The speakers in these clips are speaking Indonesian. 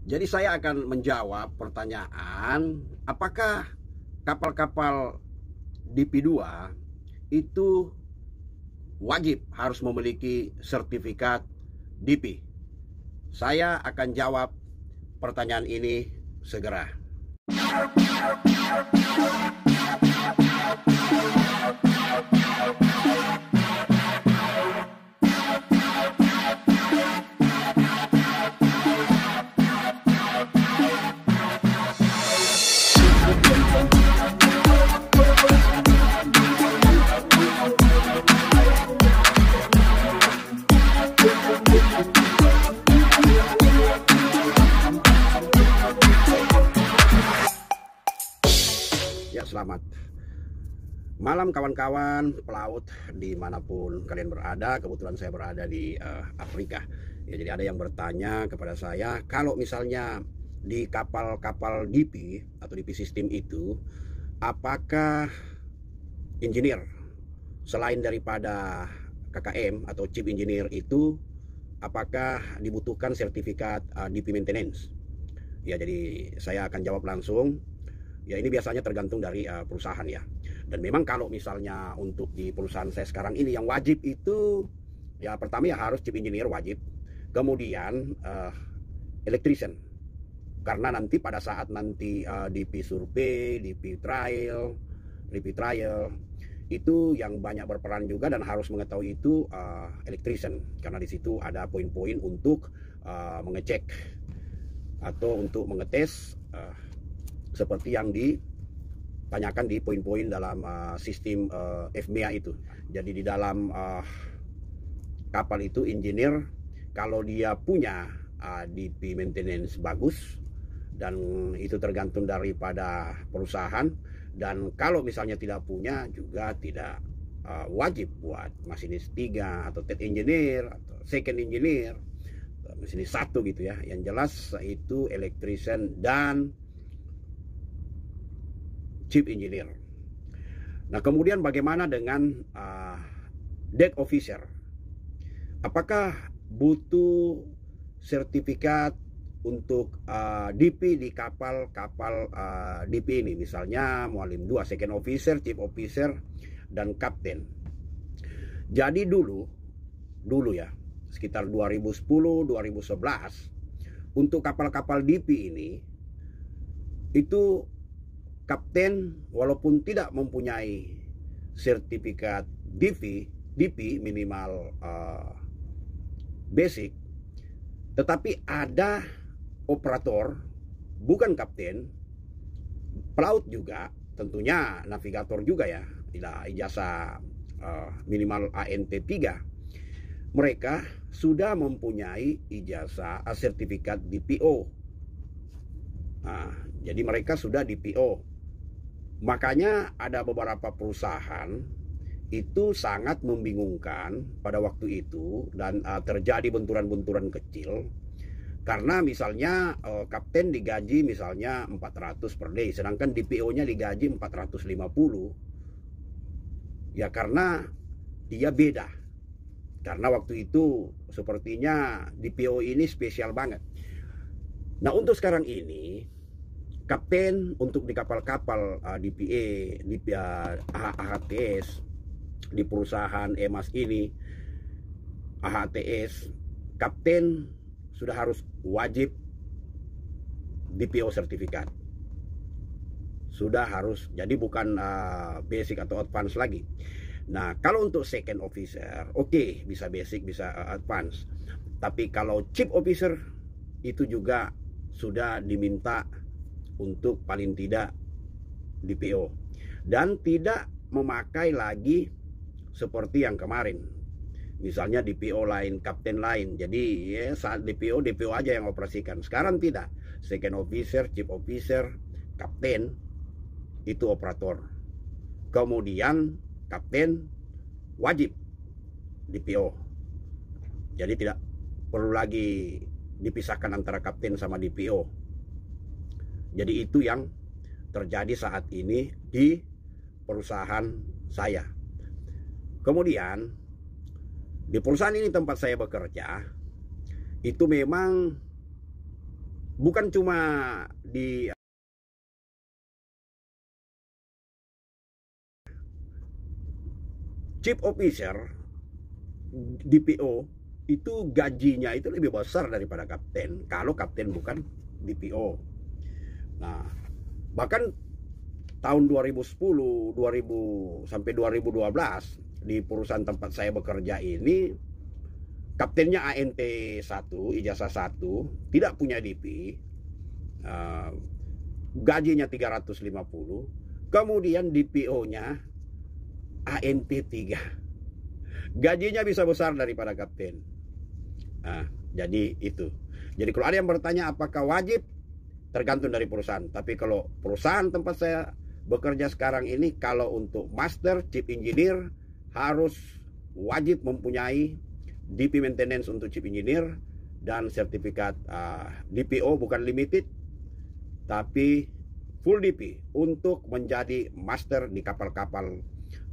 Jadi saya akan menjawab pertanyaan, apakah kapal-kapal DP2 itu wajib harus memiliki sertifikat DP? Saya akan jawab pertanyaan ini segera. Ya, selamat malam kawan-kawan pelaut dimanapun kalian berada. Kebetulan saya berada di Afrika. Ya, jadi ada yang bertanya kepada saya, kalau misalnya di kapal-kapal DP atau DP sistem itu, apakah engineer selain daripada KKM atau chief engineer itu, apakah dibutuhkan sertifikat DP maintenance? Ya, jadi saya akan jawab langsung. Ya, ini biasanya tergantung dari perusahaan ya. Dan memang kalau misalnya untuk di perusahaan saya sekarang ini yang wajib itu, ya pertama ya harus chief engineer wajib. Kemudian electrician. Karena nanti pada saat nanti DP survei, DP trial itu yang banyak berperan juga dan harus mengetahui itu electrician. Karena di situ ada poin-poin untuk mengecek atau untuk mengetes seperti yang ditanyakan di poin-poin dalam sistem FMEA itu. Jadi di dalam kapal itu engineer, kalau dia punya DP maintenance bagus, dan itu tergantung daripada perusahaan, dan kalau misalnya tidak punya juga tidak wajib buat masinis 3 atau third engineer atau second engineer, masinis 1 gitu ya. Yang jelas itu electrician dan chief engineer. Nah, kemudian bagaimana dengan deck officer? Apakah butuh sertifikat untuk DP di kapal-kapal DP ini? Misalnya Mualim 2, second officer, chief officer, dan kapten. Jadi dulu ya, sekitar 2010-2011, untuk kapal-kapal DP ini, itu kapten walaupun tidak mempunyai sertifikat DP minimal basic, tetapi ada operator, bukan kapten, pelaut juga, tentunya navigator juga ya, ijazah minimal ANT 3. Mereka sudah mempunyai ijazah sertifikat DPO. Nah, jadi mereka sudah DPO. Makanya ada beberapa perusahaan itu sangat membingungkan pada waktu itu, dan terjadi benturan-benturan kecil. Karena misalnya kapten digaji misalnya 400 per day, sedangkan DPO-nya digaji 450. Ya karena dia beda. Karena waktu itu sepertinya DPO ini spesial banget. Nah, untuk sekarang ini kapten untuk di kapal-kapal DPA, AHTS, di perusahaan EMAS ini, AHTS, kapten sudah harus wajib DPO sertifikat. Sudah harus, jadi bukan basic atau advance lagi. Nah, kalau untuk second officer, oke, bisa basic, bisa advance. Tapi kalau chief officer, itu juga sudah diminta untuk paling tidak DPO, dan tidak memakai lagi seperti yang kemarin, misalnya DPO lain, kapten lain. Jadi ya, saat DPO aja yang operasikan. Sekarang tidak, second officer, chief officer, kapten itu operator, kemudian kapten wajib DPO. Jadi tidak perlu lagi dipisahkan antara kapten sama DPO. Jadi itu yang terjadi saat ini di perusahaan saya. Kemudian di perusahaan ini tempat saya bekerja, itu memang bukan cuma di chief officer DPO itu gajinya itu lebih besar daripada kapten kalau kapten bukan DPO. Nah, bahkan tahun 2010, 2000 sampai 2012 di perusahaan tempat saya bekerja ini kaptennya ANT 1, ijazah 1, tidak punya DP, gajinya 350, kemudian DPO-nya ANT 3, gajinya bisa besar daripada kapten. Jadi itu. Jadi kalau ada yang bertanya apakah wajib, tergantung dari perusahaan. Tapi kalau perusahaan tempat saya bekerja sekarang ini, kalau untuk master chief engineer harus wajib mempunyai DP maintenance untuk chief engineer dan sertifikat DPO, bukan limited tapi full DP untuk menjadi master di kapal-kapal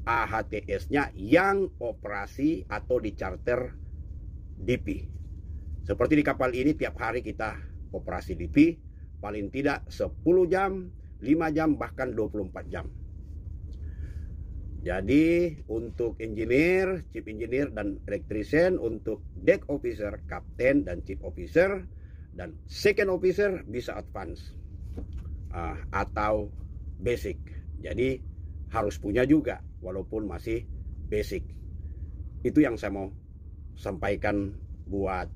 AHTS-nya yang operasi atau di charter DP. Seperti di kapal ini tiap hari kita operasi DP, paling tidak 10 jam, 5 jam, bahkan 24 jam. Jadi untuk engineer, chief engineer dan electrician, untuk deck officer, kapten dan chief officer dan second officer bisa advance atau basic. Jadi harus punya juga walaupun masih basic. Itu yang saya mau sampaikan buat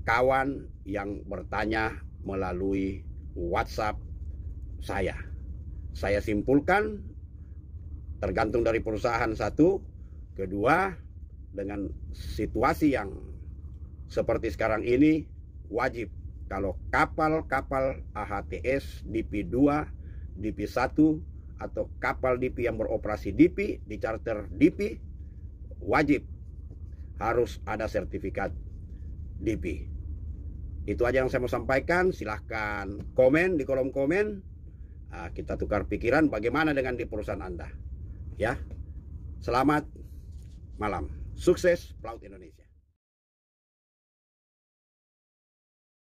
kawan yang bertanya melalui WhatsApp saya. Saya simpulkan, tergantung dari perusahaan satu, kedua dengan situasi yang seperti sekarang ini wajib kalau kapal-kapal AHTS DP2, DP1 atau kapal DP yang beroperasi DP di charter DP, wajib harus ada sertifikat DP. Itu aja yang saya mau sampaikan. Silahkan komen di kolom komen. Kita tukar pikiran bagaimana dengan di perusahaan Anda. Ya, selamat malam, sukses Pelaut Indonesia.